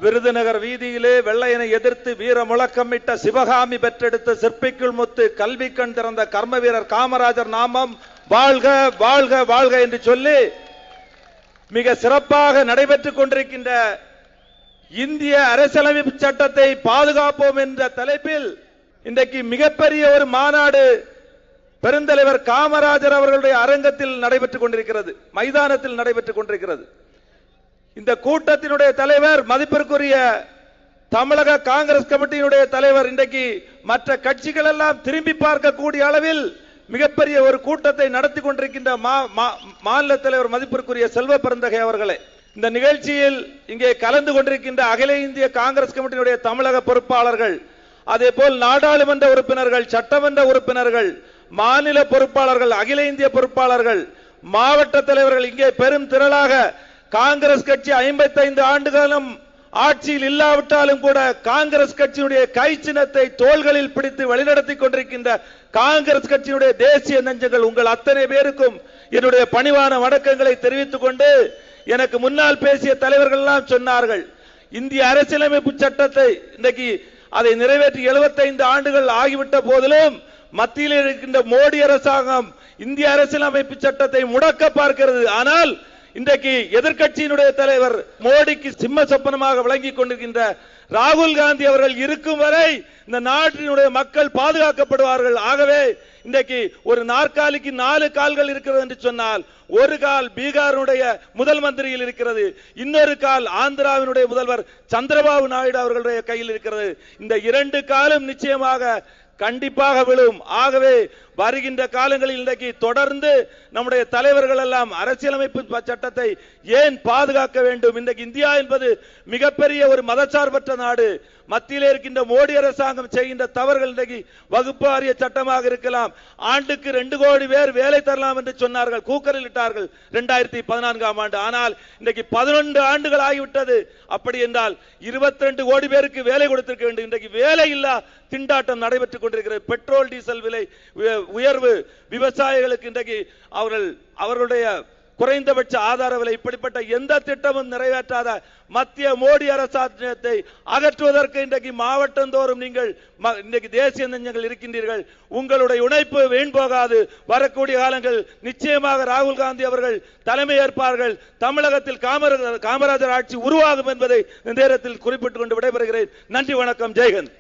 விருதுநகர் வீதியிலே வெள்ளையனை எதிர்த்து வீர முழக்கமிட்ட சிவகாமி பெற்றெடுத்த சிற்பிக்குள் முத்து கல்வி கண் திறந்த கர்ம வீரர் காமராஜர் நாமம் வாழ்க வாழ்க வாழ்க என்று சொல்லி மிக சிறப்பாக நடைபெற்றுக் கொண்டிருக்கின்ற இந்திய அரசியலமைப்பு சட்டத்தை பாதுகாப்போம் என்ற தலைப்பில் இன்றைக்கு மிகப்பெரிய ஒரு மாநாடு பெருந்தலைவர் காமராஜர் அவர்களுடைய அரங்கத்தில் நடைபெற்றுக் கொண்டிருக்கிறது, மைதானத்தில் நடைபெற்றுக் கொண்டிருக்கிறது. இந்த கூட்டத்தினுடைய தலைவர் மதிப்பிற்குரிய தமிழக காங்கிரஸ் கமிட்டியினுடைய தலைவர் இன்றைக்கு மற்ற கட்சிகள் எல்லாம் திரும்பி பார்க்கக்கூடிய அளவில் மிகப்பெரிய ஒரு கூட்டத்தை நடத்தி கொண்டிருக்கின்ற மாநில தலைவர் மதிப்பிற்குரிய செல்வ பெருந்தகை அவர்களே, இந்த நிகழ்ச்சியில் இங்கே கலந்து கொண்டிருக்கின்ற அகில இந்திய காங்கிரஸ் கமிட்டியினுடைய தமிழக பொறுப்பாளர்கள், அதே போல் நாடாளுமன்ற உறுப்பினர்கள், சட்டமன்ற உறுப்பினர்கள், மாநில பொறுப்பாளர்கள், அகில இந்திய பொறுப்பாளர்கள், மாவட்ட தலைவர்கள், இங்கே பெரும் திரளாக காங்கிரஸ் கட்சி 55 ஆண்டு காலம் ஆட்சியில் இல்லாவிட்டாலும் கூட காங்கிரஸ் கட்சியினுடைய கை சின்னத்தை தோள்களில் பிடித்து வழிநடத்தி கொண்டிருக்கின்ற காங்கிரஸ் கட்சியினுடைய தேசிய நெஞ்சங்கள் உங்கள் அத்தனை பேருக்கும் என்னுடைய பணிவான வணக்கங்களை தெரிவித்துக் கொண்டு, எனக்கு முன்னால் பேசிய தலைவர்கள் எல்லாம் சொன்னார்கள், இந்திய அரசியலமைப்பு சட்டத்தை இன்றைக்கு அதை நிறைவேற்றி 75 ஆண்டுகள் ஆகிவிட்ட போதிலும் மத்தியில் இருக்கின்ற மோடி அரசாங்கம் இந்திய அரசியலமைப்பு சட்டத்தை முடக்க பார்க்கிறது. ஆனால் இன்றைக்கு எதிர்கட்சியினுடைய தலைவர் மோடிக்கு சிம்ம சொப்பனமாக விளங்கிக் கொண்டிருக்கின்ற ராகுல் காந்தி அவர்கள் இருக்கும் வரை இந்த நாட்டினுடைய மக்கள் பாதுகாக்கப்படுவார்கள். ஆகவே இன்றைக்கு ஒரு நாற்காலிக்கு 4 கால்கள் இருக்கிறது என்று சொன்னால், ஒரு கால் பீகாருடைய முதல் மந்திரியில் இருக்கிறது, இன்னொரு கால் ஆந்திராவினுடைய முதல்வர் சந்திரபாபு நாயுடு அவர்களுடைய கையில் இருக்கிறது. இந்த 2 காலும் நிச்சயமாக கண்டிப்பாக விழும். ஆகவே வருகின்ற காலங்களில் இன்றைக்கு தொடர்ந்து நம்முடைய தலைவர்கள் எல்லாம் அரசியலமைப்பு சட்டத்தை ஏன் பாதுகாக்க வேண்டும்? இன்றைக்கு இந்தியா என்பது மிகப்பெரிய ஒரு மதச்சார்பற்ற நாடு. மத்தியில் இருக்கின்ற மோடி அரசாங்கம் செய்கின்ற தவறுகள் இன்றைக்கு வகுப்பு வாரிய சட்டமாக இருக்கலாம். ஆண்டுக்கு 2 கோடி பேர் வேலை தரலாம் என்று சொன்னார்கள், கூக்கரில் இட்டார்கள் 2014ஆம் ஆண்டு. ஆனால் இன்றைக்கு 11 ஆண்டுகள் ஆகிவிட்டது. அப்படி என்றால் 22 கோடி பேருக்கு வேலை கொடுத்திருக்க வேண்டும். இன்றைக்கு வேலை இல்லா திண்டாட்டம் நடைபெற்றுக் கொண்டிருக்கிறது. பெட்ரோல் டீசல் விலை உயர்வு, விவசாயிகளுக்கு இன்றைக்கு அவர்களுடைய குறைந்தபட்ச ஆதார விலை, இப்படிப்பட்ட எந்த திட்டமும் நிறைவேற்றாத மத்திய மோடி அரசாங்கத்தை அகற்றுவதற்கு இன்றைக்கு மாவட்டந்தோறும் நீங்கள் இன்றைக்கு தேசிய நெஞ்சங்கள் இருக்கின்றீர்கள். உங்களுடைய உழைப்பு வீண் போகாது. வரக்கூடிய காலங்கள் நிச்சயமாக ராகுல் காந்தி அவர்கள் தலைமை ஏற்பார்கள். தமிழகத்தில் காமராஜர் ஆட்சி உருவாகும் என்பதை இந்த நேரத்தில் குறிப்பிட்டுக் கொண்டு விடைபெறுகிறேன். நன்றி, வணக்கம், ஜெய்ஹிந்த்.